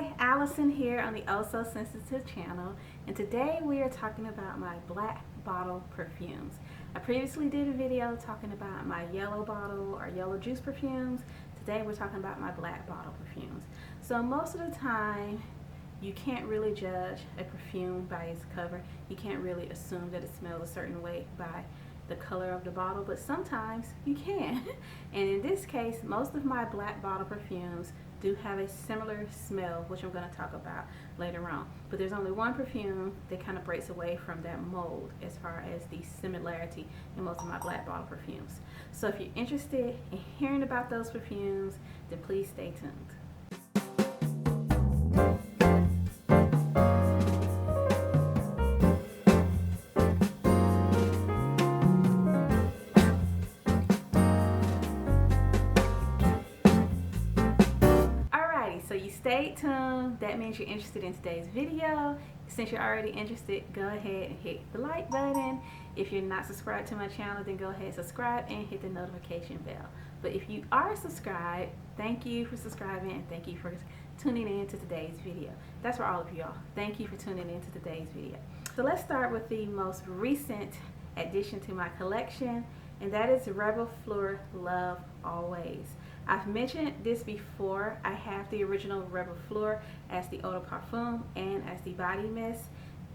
Hi, Allison here on the Oh So Sensitive channel, and today we are talking about my black bottle perfumes. I previously did a video talking about my yellow bottle or yellow juice perfumes. Today we're talking about my black bottle perfumes. So most of the time, you can't really judge a perfume by its cover. You can't really assume that it smells a certain way by the color of the bottle, but sometimes you can. And in this case, most of my black bottle perfumes do have a similar smell, which I'm going to talk about later on. But there's only one perfume that kind of breaks away from that mold as far as the similarity in most of my black bottle perfumes. So if you're interested in hearing about those perfumes, then please stay tuned. So you stayed tuned. That means you're interested in today's video. Since you're already interested, go ahead and hit the like button. If you're not subscribed to my channel, then go ahead and subscribe and hit the notification bell. But if you are subscribed, thank you for subscribing and thank you for tuning in to today's video. That's for all of y'all. Thank you for tuning in to today's video. So let's start with the most recent addition to my collection, and that is Reb'l Fleur Love Always. I've mentioned this before. I have the original Reb'l Fleur as the eau de parfum and as the body mist.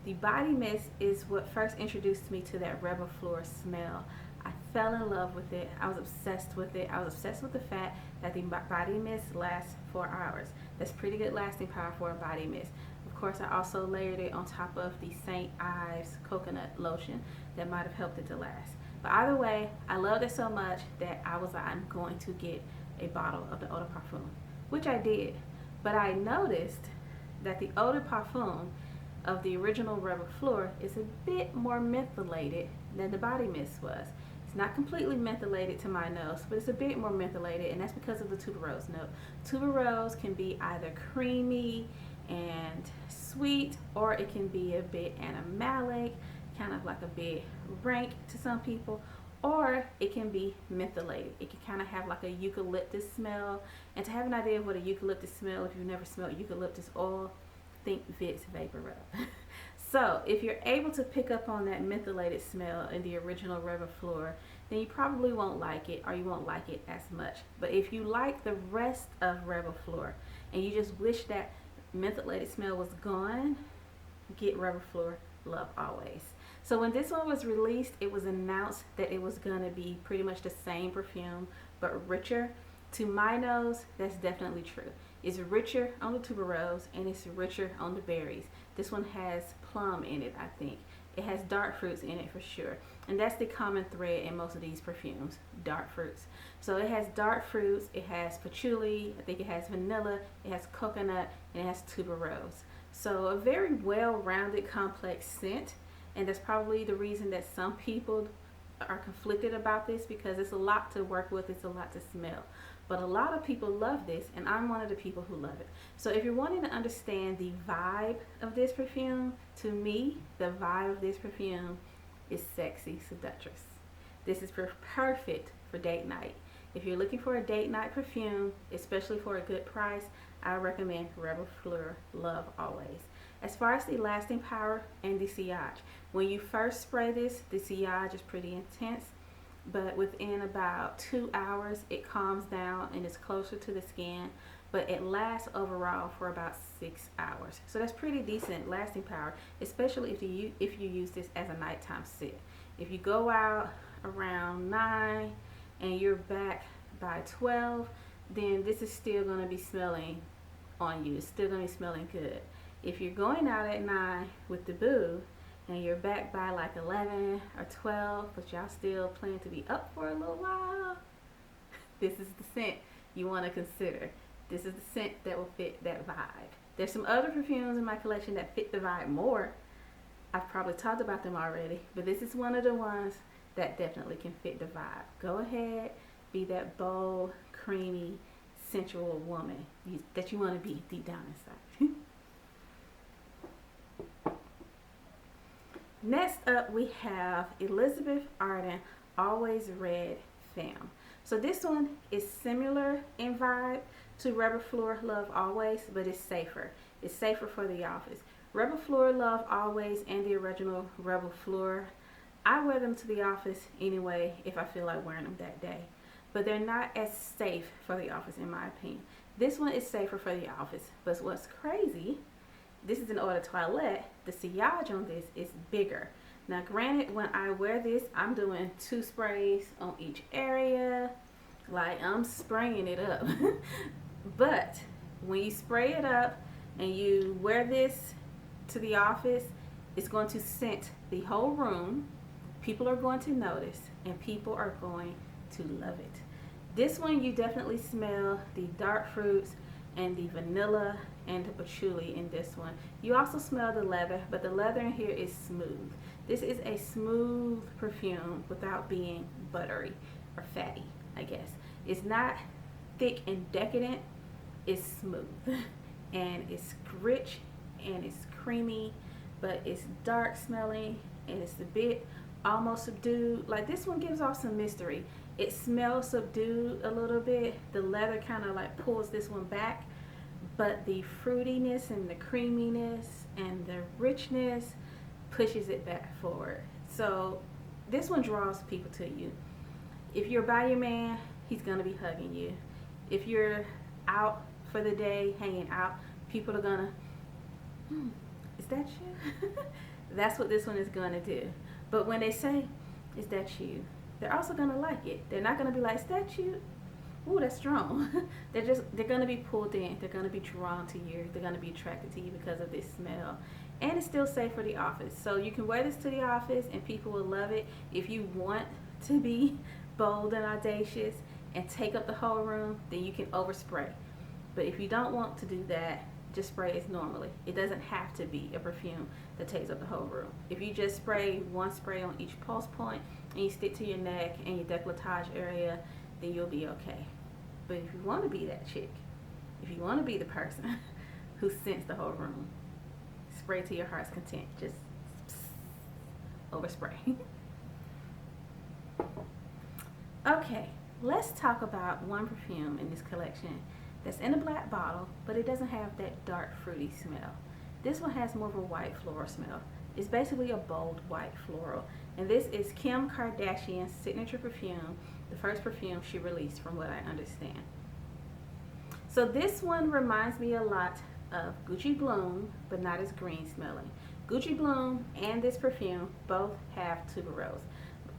The body mist is what first introduced me to that Reb'l Fleur smell. I fell in love with it. I was obsessed with it. I was obsessed with the fact that the body mist lasts 4 hours. That's pretty good lasting power for a body mist. Of course, I also layered it on top of the St. Ives coconut lotion that might have helped it to last. But either way, I loved it so much that I was like, I'm going to get a bottle of the eau de parfum, which I did. But I noticed that the eau de parfum of the original Reb'l Fleur is a bit more mentholated than the body mist was. It's not completely mentholated to my nose, but it's a bit more mentholated, and that's because of the tuberose note. Tuberose can be either creamy and sweet, or it can be a bit animalic, kind of like a bit rank to some people, or it can be mentholated. It can kind of have like a eucalyptus smell. And to have an idea of what a eucalyptus smell, if you've never smelled eucalyptus oil, think Vicks Vapor Rub. So if you're able to pick up on that mentholated smell in the original Reb'l Fleur, then you probably won't like it, or you won't like it as much. But if you like the rest of Reb'l Fleur and you just wish that mentholated smell was gone, get Reb'l Fleur Love Always. So when this one was released, it was announced that it was going to be pretty much the same perfume, but richer. To my nose, that's definitely true. It's richer on the tuberose and it's richer on the berries. This one has plum in it, I think. It has dark fruits in it for sure. And that's the common thread in most of these perfumes, dark fruits. So it has dark fruits, it has patchouli, I think it has vanilla, it has coconut, and it has tuberose. So a very well-rounded, complex scent. And that's probably the reason that some people are conflicted about this, because it's a lot to work with, it's a lot to smell. But a lot of people love this, and I'm one of the people who love it. So if you're wanting to understand the vibe of this perfume, to me, the vibe of this perfume is sexy seductress. This is perfect for date night. If you're looking for a date night perfume, especially for a good price, I recommend Reb'l Fleur Love Always. As far as the lasting power and the sillage, when you first spray this, the sillage is pretty intense, but within about 2 hours it calms down and is closer to the skin, but it lasts overall for about 6 hours. So that's pretty decent lasting power, especially if you use this as a nighttime scent. If you go out around 9 and you're back by 12, then this is still going to be smelling on you. It's still going to be smelling good. If you're going out at 9 with the boo and you're back by like 11 or 12, but y'all still plan to be up for a little while, this is the scent you want to consider. This is the scent that will fit that vibe. There's some other perfumes in my collection that fit the vibe more. I've probably talked about them already, but this is one of the ones that definitely can fit the vibe. Go ahead, be that bold, creamy, sensual woman that you want to be deep down inside. Next up, we have Elizabeth Arden Always Red Femme. So this one is similar in vibe to Reb'l Fleur Love Always, but it's safer. It's safer for the office. Reb'l Fleur Love Always and the original Reb'l Fleur, I wear them to the office anyway if I feel like wearing them that day. But they're not as safe for the office in my opinion. This one is safer for the office. But what's crazy, this is an eau de toilette. The sillage on this is bigger. Now granted, when I wear this, I'm doing 2 sprays on each area. Like I'm spraying it up. But when you spray it up and you wear this to the office, it's going to scent the whole room. People are going to notice and people are going to love it. This one you definitely smell the dark fruits and the vanilla and the patchouli in this one. You also smell the leather, but the leather in here is smooth. This is a smooth perfume without being buttery or fatty, I guess. It's not thick and decadent, it's smooth. And it's rich and it's creamy, but it's dark smelling and it's a bit almost subdued. Like this one gives off some mystery. It smells subdued a little bit. The leather kind of like pulls this one back, but the fruitiness and the creaminess and the richness pushes it back forward. So this one draws people to you. If you're by your man, he's gonna be hugging you. If you're out for the day, hanging out, people are gonna, is that you? That's what this one is gonna do. But when they say, is that you? They're also gonna like it. They're not gonna be like, is that you? Ooh, that's strong. They're gonna be pulled in. They're gonna be drawn to you. They're gonna be attracted to you because of this smell. And it's still safe for the office. So you can wear this to the office and people will love it. If you want to be bold and audacious and take up the whole room, then you can overspray. But if you don't want to do that, just spray as normally. It doesn't have to be a perfume that takes up the whole room. If you just spray one spray on each pulse point and you stick to your neck and your décolletage area, then you'll be okay. But if you want to be that chick, if you want to be the person who scents the whole room, spray to your heart's content. Just overspray. Okay, let's talk about one perfume in this collection that's in a black bottle, but it doesn't have that dark fruity smell. This one has more of a white floral smell. It's basically a bold white floral. And this is Kim Kardashian's signature perfume, the first perfume she released from what I understand. So this one reminds me a lot of Gucci Bloom, but not as green smelling. Gucci Bloom and this perfume both have tuberose.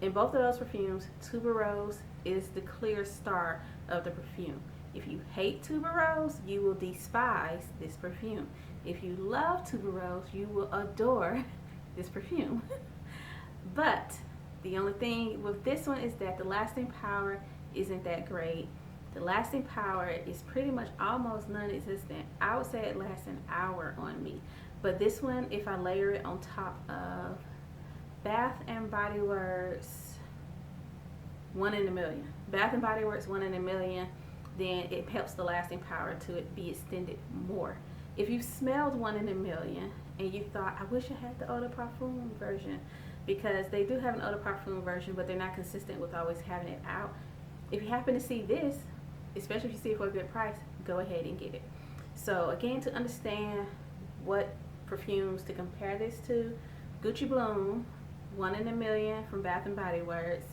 In both of those perfumes, tuberose is the clear star of the perfume. If you hate tuberose, you will despise this perfume. If you love tuberose, you will adore this perfume. But the only thing with this one is that the lasting power isn't that great. The lasting power is pretty much almost non-existent. I would say it lasts an hour on me. But this one, if I layer it on top of Bath and Body Works 1 in a Million. Bath and Body Works 1 in a Million, then it helps the lasting power to it be extended more. If you smelled 1 in a Million and you thought, I wish I had the eau de parfum version, because they do have an eau de parfum version, but they're not consistent with always having it out. If you happen to see this, especially if you see it for a good price, go ahead and get it. So again, to understand what perfumes to compare this to, Gucci Bloom 1 in a Million from Bath and Body Works,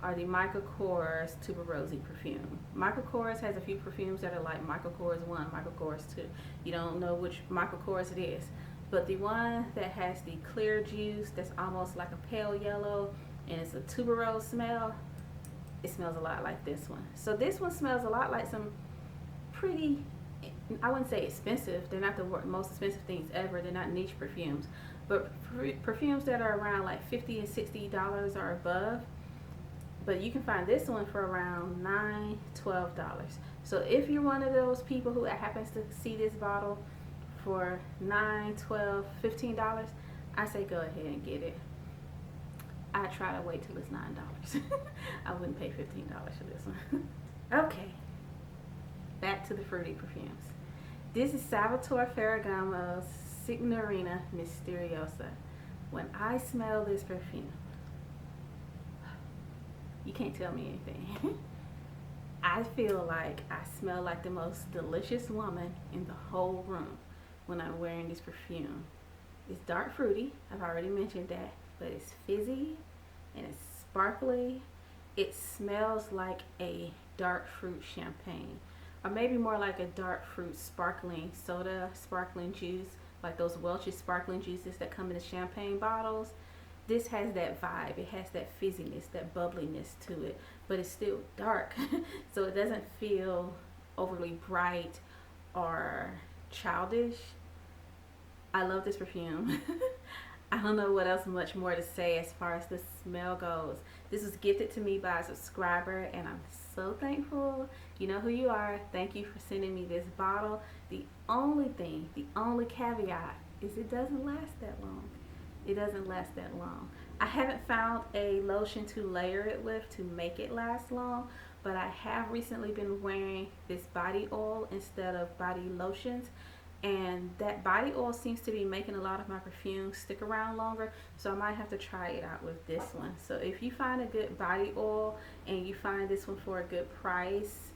are the Michael Kors Tuberose perfume. Michael Kors has a few perfumes that are like Michael Kors 1, Michael Kors 2. You don't know which Michael Kors it is. But the one that has the clear juice that's almost like a pale yellow and it's a tuberose smell, it smells a lot like this one. So this one smells a lot like some pretty, I wouldn't say expensive. They're not the most expensive things ever. They're not niche perfumes. But perfumes that are around like $50 and $60 or above. But you can find this one for around $9, $12. So if you're one of those people who happens to see this bottle for $9, $12, $15, I say go ahead and get it. I try to wait till it's $9. I wouldn't pay $15 for this one. Okay, back to the fruity perfumes. This is Salvatorre Ferragamo's Signorina Misteriosa. When I smell this perfume, you can't tell me anything. I feel like I smell like the most delicious woman in the whole room when I'm wearing this perfume. It's dark fruity, I've already mentioned that, but it's fizzy and it's sparkly. It smells like a dark fruit champagne, or maybe more like a dark fruit sparkling soda, sparkling juice, like those Welch's sparkling juices that come in the champagne bottles. This has that vibe. It has that fizziness, that bubbliness to it, but it's still dark. So it doesn't feel overly bright or childish. I love this perfume. I don't know what else much more to say as far as the smell goes. This was gifted to me by a subscriber and I'm so thankful. You know who you are. Thank you for sending me this bottle. The only thing, the only caveat is it doesn't last that long. It doesn't last that long. I haven't found a lotion to layer it with to make it last long, but I have recently been wearing this body oil instead of body lotions, and that body oil seems to be making a lot of my perfumes stick around longer, so I might have to try it out with this one. So if you find a good body oil and you find this one for a good price,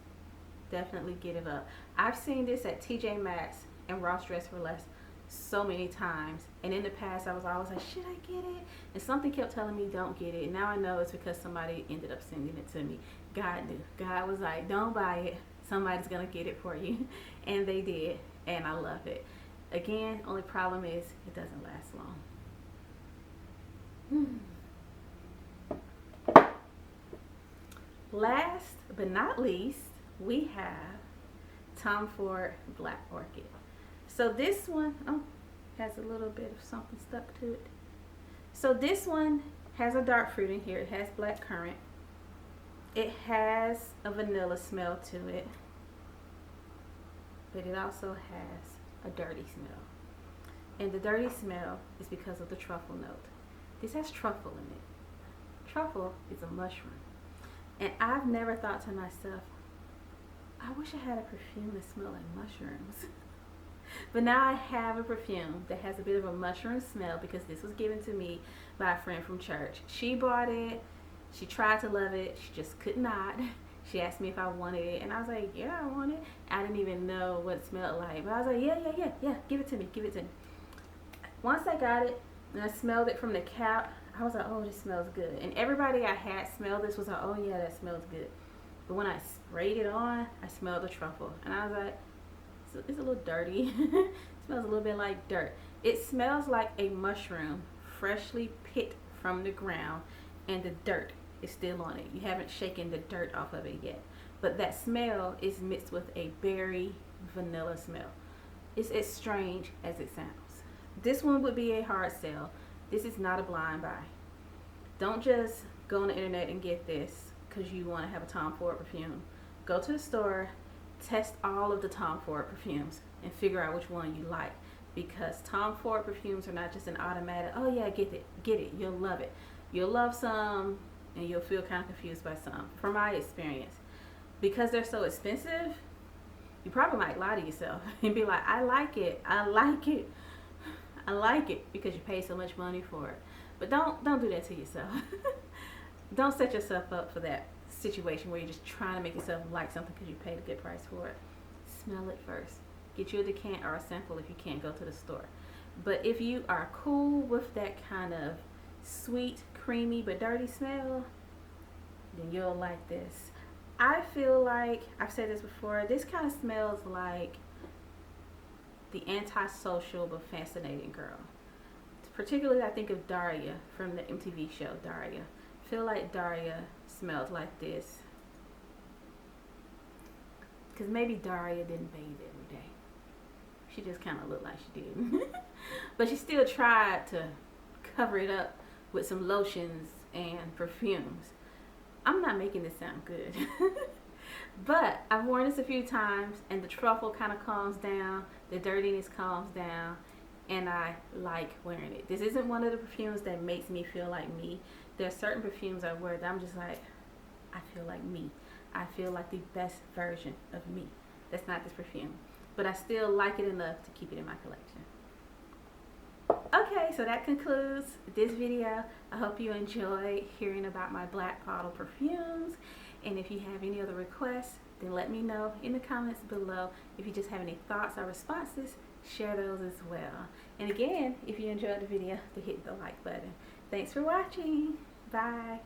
definitely get it up. I've seen this at TJ Maxx and Ross Dress for Less so many times, and in the past I was always like, should I get it? And something kept telling me don't get it, and now I know it's because somebody ended up sending it to me. God knew. God was like, don't buy it, somebody's gonna get it for you. And they did, and I love it. Again, only problem is it doesn't last long. Last but not least, we have Tom Ford Black Orchid. So this one, oh, has a little bit of something stuck to it. So this one has a dark fruit in here. It has black currant. It has a vanilla smell to it, but it also has a dirty smell. And the dirty smell is because of the truffle note. This has truffle in it. Truffle is a mushroom. And I've never thought to myself, I wish I had a perfume that smelled like mushrooms. But now I have a perfume that has a bit of a mushroom smell because this was given to me by a friend from church. She bought it. She tried to love it. She just could not. She asked me if I wanted it, and I was like, yeah, I want it. I didn't even know what it smelled like, but I was like, yeah, give it to me, give it to me. Once I got it and I smelled it from the cap, I was like, oh, this smells good. And everybody I had smelled this was like, oh yeah, that smells good. But when I sprayed it on, I smelled the truffle, and I was like, it's a little dirty. It smells a little bit like dirt. It smells like a mushroom freshly picked from the ground, and the dirt is still on it. You haven't shaken the dirt off of it yet, but that smell is mixed with a berry vanilla smell. It's as strange as it sounds. This one would be a hard sell. This is not a blind buy. Don't just go on the internet and get this because you want to have a Tom Ford perfume. Go to the store, test all of the Tom Ford perfumes, and figure out which one you like, because Tom Ford perfumes are not just an automatic, oh yeah, get it, you'll love it. You'll love some and you'll feel kind of confused by some. From my experience, because they're so expensive, you probably might lie to yourself and be like, I like it because you pay so much money for it. But don't do that to yourself. Don't set yourself up for that situation where you're just trying to make yourself like something because you paid a good price for it. Smell it first. Get you a decant or a sample if you can't go to the store. But if you are cool with that kind of sweet, creamy, but dirty smell, then you'll like this. I feel like, I've said this before, this kind of smells like the antisocial but fascinating girl. Particularly, I think of Daria from the MTV show Daria. I feel like Daria smelled like this, because maybe Daria didn't bathe every day. She just kind of looked like she did. But she still tried to cover it up with some lotions and perfumes. I'm not making this sound good. But I've worn this a few times, and the truffle kind of calms down, the dirtiness calms down, and I like wearing it. This isn't one of the perfumes that makes me feel like me. There are certain perfumes I wear that I'm just like, I feel like me. I feel like the best version of me. That's not this perfume, but I still like it enough to keep it in my collection. Okay, so that concludes this video. I hope you enjoyed hearing about my black bottle perfumes. And if you have any other requests, then let me know in the comments below. If you just have any thoughts or responses, share those as well. And again, if you enjoyed the video, then hit the like button. Thanks for watching. Bye.